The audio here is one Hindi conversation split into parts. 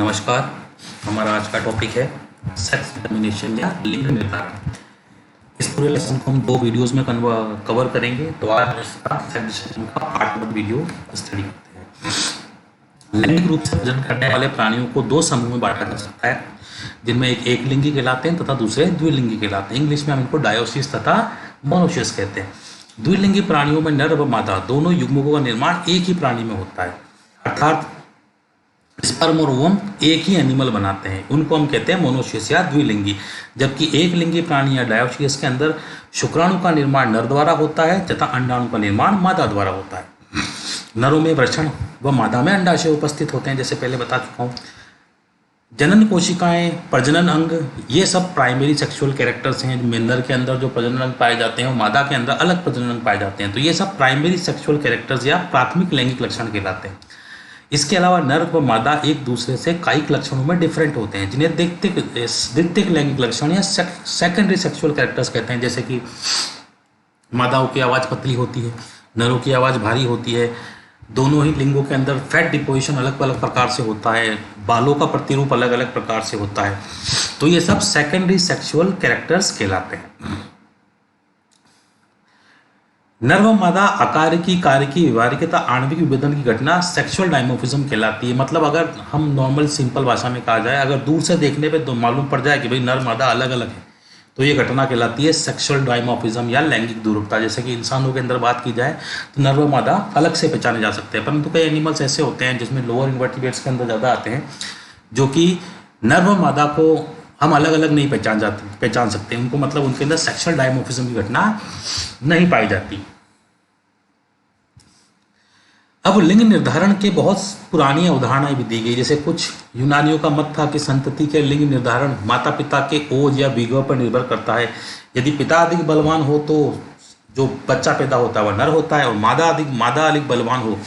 नमस्कार। हमारा आज का टॉपिक है सेक्स डिटर्मिनेशन या लिंग निर्धारण। इस पूरे लेसन को हम 2 वीडियोस में कवर करेंगे। तो आज इसका सेक्स डिटर्मिनेशन का पार्ट 1 वीडियो स्टडी करते हैं। लैंगिक रूप से प्रजनन करने वाले प्राणियों को 2 समूह में बांटा जा सकता है, जिनमें एक लिंगी कहलाते हैं तथा दूसरे द्विलिंगी कहलाते हैं। इंग्लिश में हम इनको डायोसिस तथा मोनोसिस कहते हैं। द्विलिंगी प्राणियों में नर व मादा दोनों युग्मकों का निर्माण एक ही प्राणी में होता है, अर्थात स्पर्म और ओवम एक ही एनिमल बनाते हैं। उनको हम कहते हैं मोनोसिस या द्विलिंगी। जबकि एक लिंगी प्राणी या डायोसिस के अंदर शुक्राणु का निर्माण नर द्वारा होता है तथा अंडाणु का निर्माण मादा द्वारा होता है। नरों में वृषण व मादा में अंडाशय उपस्थित होते हैं, जैसे पहले बता चुका हूँ। जनन कोशिकाएं, प्रजनन अंग, ये सब प्राइमरी सेक्सुअल कैरेक्टर्स हैं। नर के अंदर जो प्रजनन अंग पाए जाते हैं और मादा के अंदर अलग प्रजनन अंग पाए जाते हैं। तो ये सब प्राइमरी सेक्सुअल कैरेक्टर्स या प्राथमिक लैंगिक लक्षण कहलाते हैं। इसके अलावा नर व मादा एक दूसरे से कायिक लक्षणों में डिफरेंट होते हैं, जिन्हें द्वितीयक लैंगिक लक्षण या सेकेंडरी सेक्सुअल कैरेक्टर्स कहते हैं। जैसे कि मादाओं की आवाज़ पतली होती है, नरों की आवाज़ भारी होती है। दोनों ही लिंगों के अंदर फैट डिपोजिशन अलग अलग प्रकार से होता है, बालों का प्रतिरूप अलग अलग प्रकार से होता है। तो ये सब सेकेंडरी सेक्सुअल कैरेक्टर्स कहलाते हैं। नर व मादा आकारिकी, कारिकी, व्यवहारिक तथा आणविक विभेदन की घटना सेक्सुअल डायमोफिज्म कहलाती है। मतलब अगर हम नॉर्मल सिंपल भाषा में कहा जाए, अगर दूर से देखने पे तो मालूम पड़ जाए कि भाई नर मादा अलग अलग है, तो ये घटना कहलाती है सेक्सुअल डायमोफिज्म या लैंगिक दूरता। जैसे कि इंसानों के अंदर बात की जाए तो नर व मादा अलग से पहचाने जा सकते हैं, परंतु कई एनिमल्स ऐसे होते हैं जिसमें लोअर इन्वर्टिब्रेट्स के अंदर ज़्यादा आते हैं, जो कि नर व मादा को हम अलग अलग नहीं पहचान सकते। उनको मतलब उनके अंदर सेक्सुअल डायमोफिज्म की घटना नहीं पाई जाती। अब लिंग निर्धारण के बहुत पुरानी अवधारणाएं भी दी गई। जैसे कुछ यूनानियों का मत था कि संतति के लिंग निर्धारण माता पिता के ओज या विगव पर निर्भर करता है। यदि पिता अधिक बलवान हो तो जो बच्चा पैदा होता है वह नर होता है, और मादा अधिक बलवान हो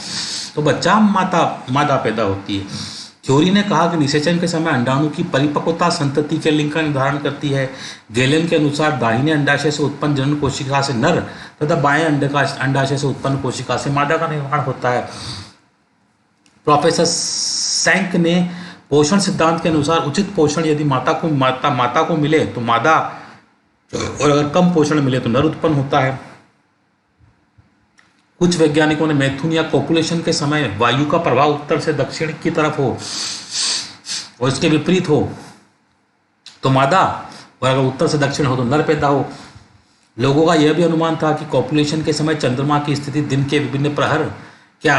तो बच्चा मादा पैदा होती है। थ्योरी ने कहा कि निषेचन के समय अंडाणु की परिपक्वता संतति के लिंग का निर्धारण करती है। गैलेन के अनुसार दाहिने अंडाशय से उत्पन्न जनन कोशिका से नर तथा बाएं अंडाशय से उत्पन्न कोशिका से मादा का निर्माण होता है। प्रोफेसर सैंक ने पोषण सिद्धांत के अनुसार उचित पोषण यदि माता को मिले तो मादा, और अगर कम पोषण मिले तो नर उत्पन्न होता है। कुछ वैज्ञानिकों ने मैथुन या कोपुलेशन के समय वायु का प्रभाव उत्तर से दक्षिण की तरफ हो और इसके विपरीत हो तो मादा, और अगर उत्तर से दक्षिण हो तो नर पैदा हो। लोगों का यह भी अनुमान था कि कोपुलेशन के समय चंद्रमा की स्थिति, दिन के विभिन्न प्रहर, क्या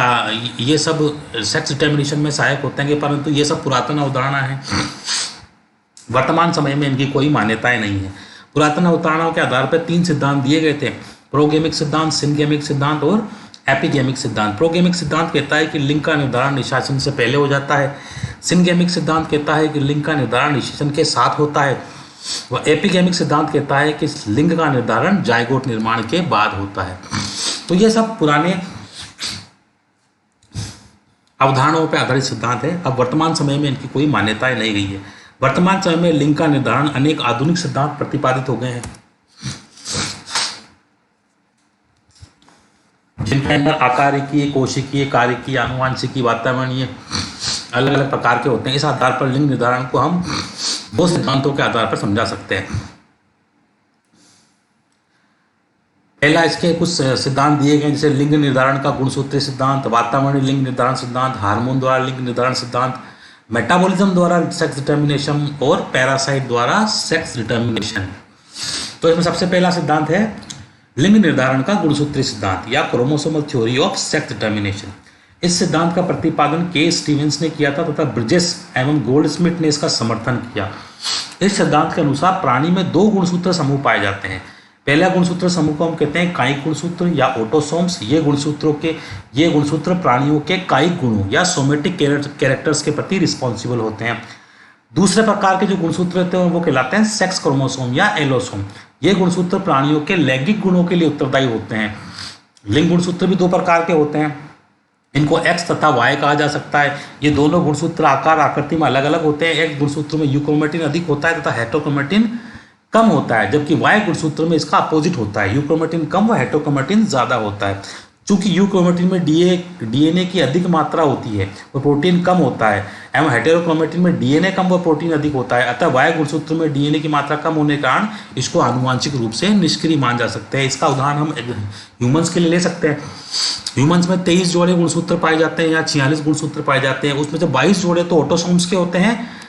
ये सब सेक्स डिटर्मिनेशन में सहायक होते हैं, परंतु ये सब पुरातन अवधारणा है। वर्तमान समय में इनकी कोई मान्यताएं नहीं है। पुरातन अवधारणाओं के आधार पर 3 सिद्धांत दिए गए थे: प्रोगेमिक सिद्धांत, सिनगेमिक सिद्धांत और एपिगेमिक सिद्धांत। प्रोगेमिक सिद्धांत कहता है कि लिंग का निर्धारण निषेचन से पहले हो जाता है। सिनगेमिक सिद्धांत कहता है कि लिंग का निर्धारण निषेचन के साथ होता है। वह एपिगेमिक सिद्धांत कहता है कि लिंग का निर्धारण जाइगोट निर्माण के बाद होता है। तो ये सब पुराने अवधारणाओं पर आधारित सिद्धांत है। अब वर्तमान समय में इनकी कोई मान्यताएं नहीं गई है। वर्तमान समय में लिंग का निर्धारण अनेक आधुनिक सिद्धांत प्रतिपादित हो गए हैं, जिनके अंदर आकारिकी, कोशिकीय, कारिकी, आनुवांशिकी, वातावरणीय अलग अलग प्रकार के होते हैं। इस आधार पर लिंग निर्धारण को हम 2 सिद्धांतों के आधार पर समझा सकते हैं। पहला, इसके कुछ सिद्धांत दिए गए, जैसे लिंग निर्धारण का गुणसूत्रीय सिद्धांत, वातावरणीय लिंग निर्धारण सिद्धांत, हार्मोन द्वारा लिंग निर्धारण सिद्धांत, मेटाबॉलिज्म द्वारा सेक्स डिटर्मिनेशन और पैरासाइट द्वारा सेक्स डिटर्मिनेशन। तो इसमें सबसे पहला सिद्धांत है लिंग निर्धारण का गुणसूत्रीय सिद्धांत या chromosomal theory of sex determination. इस सिद्धांत का प्रतिपादन के स्टीवेंस ने किया था तथा ब्रिजेस एवं गोल्डस्मिथ ने इसका समर्थन किया। इस सिद्धांत के अनुसार प्राणी में 2 गुणसूत्र समूह पाए जाते हैं। पहला गुणसूत्र समूह को हम कहते हैं कायिक गुणसूत्र या ऑटोसोम्स। ये गुणसूत्र प्राणियों के कायिक गुणों या सोमेटिक कैरेक्टर्स के प्रति रिस्पॉन्सिबल होते हैं। दूसरे प्रकार के जो गुणसूत्र होते हैं वो कहलाते हैं सेक्स क्रोमोसोम या एलोसोम। ये गुणसूत्र प्राणियों के लैंगिक गुणों के लिए उत्तरदायी होते हैं। लिंग गुणसूत्र भी 2 प्रकार के होते हैं, इनको एक्स तथा वाई कहा जा सकता है। ये दोनों गुणसूत्र आकार आकृति में अलग अलग होते हैं। एक्स गुणसूत्र में यूक्रोमेटिन अधिक होता है तथा हेटेरोक्रोमेटिन कम होता है, जबकि वाई गुणसूत्र में इसका अपोजिट होता है, यूक्रोमेटिन कम व हेटेरोक्रोमेटिन ज़्यादा होता है। चूंकि यू क्रोमेटिन में डीएनए की अधिक मात्रा होती है और प्रोटीन कम होता है एवं हेटेरोक्रोमेटिन में डीएनए कम व प्रोटीन अधिक होता है, अतः वाई गुणसूत्र में डीएनए की मात्रा कम होने के कारण इसको आनुवांशिक रूप से निष्क्रिय मान जा सकते हैं। इसका उदाहरण हम ह्यूमंस के लिए ले सकते हैं। ह्यूमंस में 23 जोड़े गुणसूत्र पाए जाते हैं या 46 गुणसूत्र पाए जाते हैं, उसमें से 22 जोड़े तो ऑटोसोम्स के होते हैं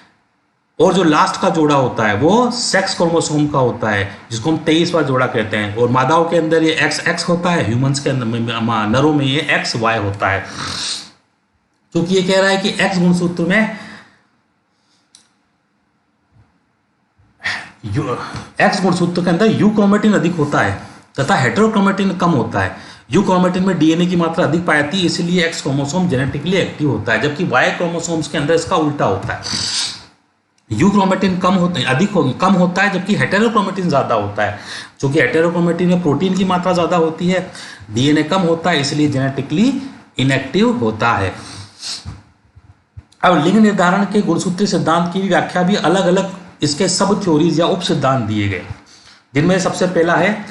और जो लास्ट का जोड़ा होता है वो सेक्स क्रोमोसोम का होता है, जिसको हम 23वां जोड़ा कहते हैं। और मादाओं के अंदर ये XX होता है, ह्यूमंस के अंदर नरों में ये XY होता है। क्योंकि ये कह रहा है कि X गुणसूत्र में X गुणसूत्र के अंदर यू क्रोमेटिन अधिक होता है तथा हेटेरोक्रोमेटिन कम होता है। यू क्रोमेटिन में डीएनए की मात्रा अधिक पाई जाती है, इसलिए एक्स क्रोमोसोम जेनेटिकली एक्टिव होता है, जबकि वाई क्रोमोसोम्स के अंदर इसका उल्टा होता है। यू क्रोमेटिन कम होता है जबकि हेटेरोक्रोमेटिन ज्यादा होता है। क्योंकि हेटेरोक्रोमेटिन में प्रोटीन की मात्रा ज्यादा होती है, डीएनए कम होता है, इसलिए जेनेटिकली इनएक्टिव होता है। अब लिंग निर्धारण के गुणसूत्रीय सिद्धांत की व्याख्या भी अलग अलग इसके सब थ्योरीज या उप सिद्धांत दिए गए, जिनमें सबसे पहला है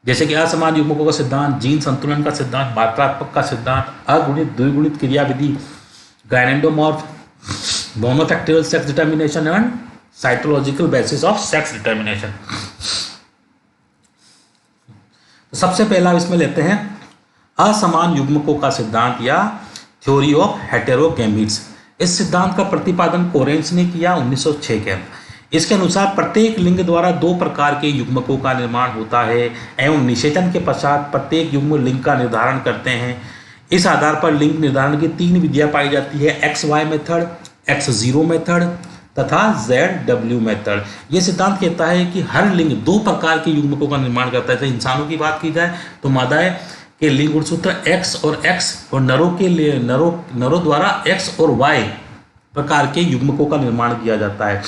जैसे कि असमान युग्मकों का सिद्धांत, जीन संतुलन का सिद्धांत, मात्रात्मक का सिद्धांत, अगुणित द्विगुणित क्रिया विधि, gynandromorph, monofactorial sex determination and cytological basis of sex determination. तो सबसे पहला इसमें लेते हैं असमान युग्मकों का सिद्धांत या थ्योरी ऑफ हेटेरोगैमीट्स। इस सिद्धांत का प्रतिपादन कोरेंस ने किया 1906 के। इसके अनुसार प्रत्येक लिंग द्वारा 2 प्रकार के युग्मकों का निर्माण होता है एवं निषेचन के पश्चात प्रत्येक युग्म लिंग का निर्धारण करते हैं। इस आधार पर लिंग निर्धारण की 3 विधियां पाई जाती है, XY मेथड, X0 मेथड तथा ZW मेथड। यह सिद्धांत कहता है कि हर लिंग 2 प्रकार के युग्मकों का निर्माण करता है। जैसे इंसानों की बात की जाए तो मादाएं के लिंग गुणसूत्र X और X और नरों द्वारा X और Y प्रकार के युग्मकों का निर्माण किया जाता है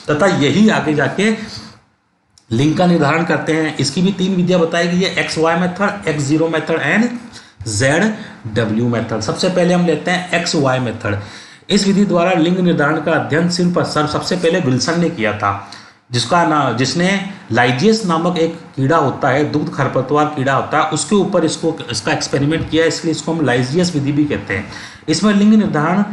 तथा यही आगे जाके लिंग का निर्धारण करते हैं। इसकी भी 3 विधियां बताई गई है, XY method, X0 method and ZW method. सबसे पहले हम लेते हैं XY मेथड। इस विधि द्वारा लिंग निर्धारण का अध्ययन सबसे पहले विल्सन ने किया था, जिसने लाइजियस नामक एक कीड़ा होता है, दुग्ध खरपतवार कीड़ा होता है, उसके ऊपर इसका एक्सपेरिमेंट किया, इसलिए इसको हम लाइजियस विधि भी कहते हैं। इसमें लिंग निर्धारण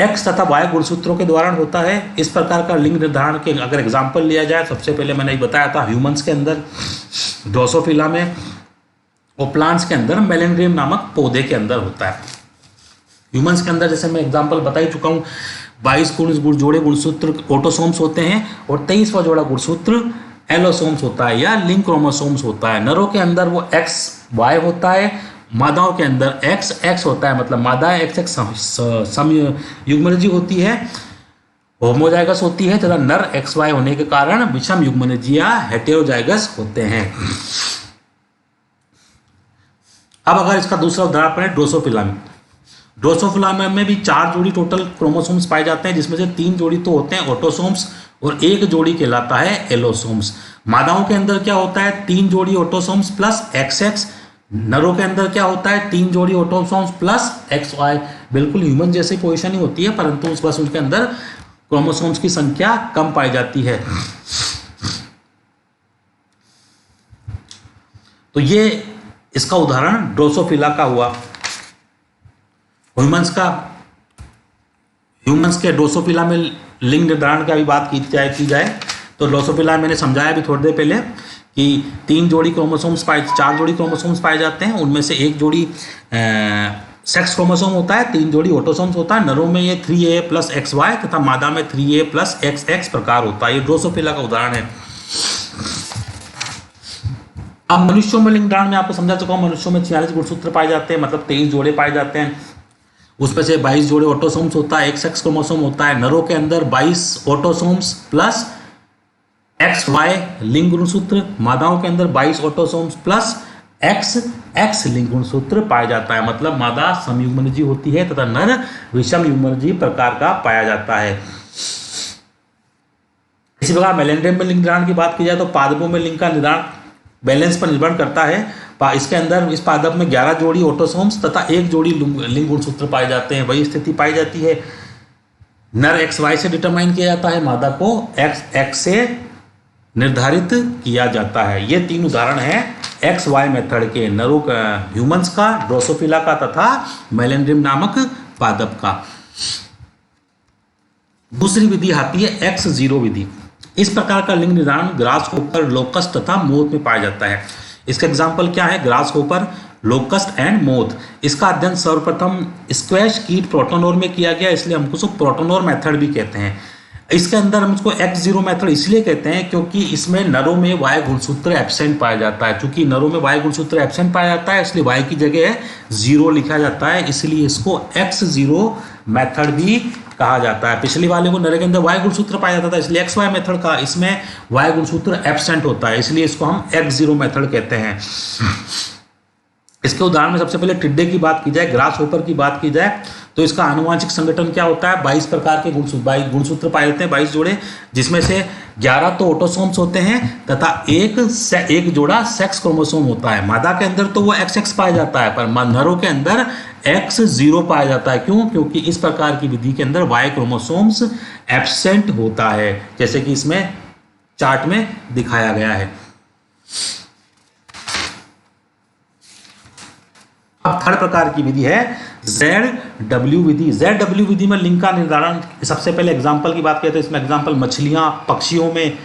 X तथा Y गुणसूत्रों के द्वारा होता है। इस प्रकार का लिंग निर्धारण के अगर एग्जाम्पल लिया जाए, सबसे पहले मैंने बताया था ह्यूमंस के अंदर ड्रोसोफिला में और प्लांट्स के अंदर मेलेंड्रियम नामक पौधे के अंदर होता है। ह्यूमंस के अंदर जैसे मैं एग्जाम्पल बता ही चुका हूँ, 22 जोड़े गुणसूत्र ऑटोसोम्स होते हैं और 23वां जोड़ा गुणसूत्र एलोसोम्स होता है या लिंक क्रोमोसोम्स होता है। नरों के अंदर वो XY होता है, मादाओं के अंदर XX होता है, मतलब मादा XX सम युग्मनजी होती है, होमोजाइगस होती है तथा नर XY होने के कारण विषम युग्मनजी या हेटेरोजाइगस होते हैं। अब अगर इसका दूसरा उदाहरण है ड्रोसोफिला में भी 4 जोड़ी टोटल क्रोमोसोम्स पाए जाते हैं, जिसमें से 3 जोड़ी तो होते हैं ऑटोसोम्स और 1 जोड़ी कहलाता है एलोसोम्स। मादाओं के अंदर क्या होता है, 3 जोड़ी ऑटोसोम्स प्लस XX। नरों के अंदर क्या होता है, 3 जोड़ी ऑटोसोम्स प्लस XY। बिल्कुल ह्यूमन जैसी पोजीशन ही होती है, परंतु उस बस उनके अंदर क्रोमोसोम्स की संख्या कम पाई जाती है। तो ये इसका उदाहरण ड्रोसोफिला का हुआ। ह्यूमंस के ड्रोसोफिला में लिंग निर्धारण का भी बात की जाए तो ड्रोसोफिला मैंने समझाया अभी थोड़ी देर पहले कि 4 जोड़ी क्रोमोसोम्स पाए जाते हैं, उनमें से 1 जोड़ी सेक्स क्रोमोसोम होता है, 3 जोड़ी ऑटोसोम्स होता है। नरों में ये 3A प्लस XY तथा मादा में 3A प्लस XX प्रकार होता है। ये ड्रोसोफिला का उदाहरण है। अब मनुष्यों में लिंग निर्धारण में आपको समझा चुका हूं, मनुष्यों में 46 गुणसूत्र पाए जाते हैं, मतलब 23 जोड़े पाए जाते हैं। उसमें से 22 जोड़े ऑटोसोम्स होता है, 1 सेक्स क्रोमोसोम होता है। नरों के अंदर 22 ऑटोसोम्स प्लस XY लिंग गुणसूत्र, मादाओं के अंदर 22 ऑटोसोम्स प्लस XX लिंग गुणसूत्र पाया जाता है, मतलब मादा समयुग्मनजी होती है तथा नर विषम युग्मनजी प्रकार का पाया जाता है। इसी प्रकार मेलेंड्रियम में लिंग निर्धारण की बात की जाए तो पादपों में लिंग का निर्धारण बैलेंस पर निर्भर करता है। इसके अंदर इस पादप में 11 जोड़ी ऑटोसोम्स तथा 1 जोड़ी लिंग गुणसूत्र पाए जाते हैं। वही स्थिति पाई जाती है। नर XY से डिटरमाइन किया जाता है, मादा को XX से निर्धारित किया जाता है। ये 3 उदाहरण हैं एक्स वाई मेथड के नरों का, ह्यूमंस का, ड्रोसोफिला का तथा मेलेंड्रियम नामक पादप का। दूसरी विधि आती है X0 विधि। इस प्रकार का लिंग निर्धारण ग्रासहोपर, लोकस्ट तथा मोथ में पाया जाता है। इसका एग्जाम्पल क्या है? Grasshopper, locust and moth. इसका अध्ययन सर्वप्रथम स्क्वैश कीट प्रोटोनोर में किया गया, इसलिए हमको उसको प्रोटोनोर मेथड भी कहते हैं। इसके अंदर हम इसको X0 मेथड इसलिए कहते हैं क्योंकि इसमें नरों में वाई गुणसूत्र एब्सेंट पाया जाता है। चूंकि नरों में वाई गुणसूत्र एब्सेंट पाया जाता है, इसलिए वाई की जगह 0 लिखा जाता है, इसलिए इसको X0 मेथड भी कहा जाता है। पिछली वाले को नर के अंदर वाई गुणसूत्र पाया जाता था, इसलिए XY मेथड का, इसमें वाई गुणसूत्र एब्सेंट होता है, इसलिए इसको हम X0 मेथड कहते हैं। इसके उदाहरण में सबसे पहले टिड्डे की बात की जाए, ग्रासहोपर की बात की जाए, तो इसका आनुवांशिक संगठन क्या होता है? 22 प्रकार के गुणसूत्र पाए जाते हैं, 22 जोड़े, जिसमें से 11 तो ऑटोसोम्स होते हैं तथा एक जोड़ा सेक्स क्रोमोसोम होता है। मादा के अंदर तो वो XX पाया जाता है, पर नरों के अंदर X0 पाया जाता है। क्यों? क्योंकि इस प्रकार की विधि के अंदर वाई क्रोमोसोम्स एब्सेंट होता है, जैसे कि इसमें चार्ट में दिखाया गया है। अब थर्ड प्रकार की विधि है ZW विधि। ZW विधि में लिंग का निर्धारण, सबसे पहले एग्जाम्पल की बात करें तो इसमें एग्जाम्पल मछलियां, पक्षियों में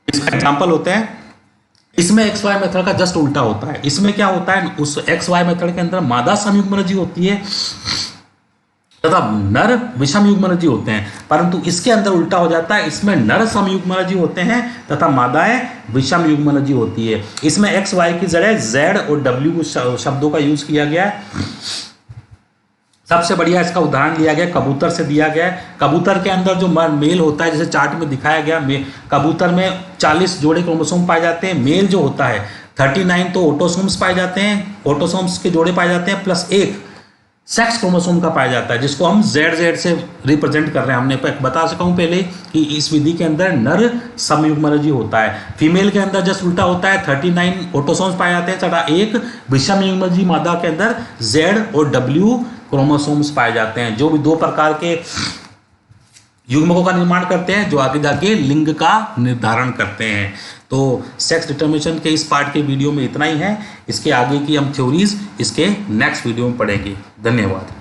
इसका एग्जाम्पल होते हैं। इसमें XY मेथड का जस्ट उल्टा होता है। इसमें क्या होता है? उस XY मेथड के अंदर मादा समयुग्मनजी होती है तथा नर विषमयुग्मनजी होते हैं, परंतु इसके अंदर उल्टा हो जाता है। इसमें नर समयुग्मनजी होते हैं तथा मादाएं विषमयुग्मनजी होती है। इसमें XY की जगह Z और W शब्दों का यूज किया गया है। सबसे बढ़िया इसका उदाहरण लिया गया कबूतर से दिया गया है। कबूतर के अंदर जो मेल होता है, जैसे चार्ट में दिखाया गया, कबूतर में 40 जोड़े क्रोमोसोम पाए जाते हैं। मेल जो होता है 39 तो ऑटोसोम्स पाए जाते हैं, ऑटोसोम्स के जोड़े पाए जाते हैं, प्लस 1 सेक्स क्रोमोसोम का पाया जाता है, जिसको हम ZZ से रिप्रेजेंट कर रहे हैं। हमने बता सका हूं पहले कि इस विधि के अंदर नर समयुग्मनजी होता है। फीमेल के अंदर जस्ट उल्टा होता है, 39 ऑटोसोम्स पाए जाते हैं तथा 1 विषमयुग्मनजी मादा के अंदर Z और W क्रोमोसोम्स पाए जाते हैं, जो भी 2 प्रकार के युग्मकों का निर्माण करते हैं, जो आगे जाके लिंग का निर्धारण करते हैं। तो सेक्स डिटर्मिनेशन के इस पार्ट के वीडियो में इतना ही है। इसके आगे की हम थ्योरीज इसके नेक्स्ट वीडियो में पढ़ेंगे। धन्यवाद।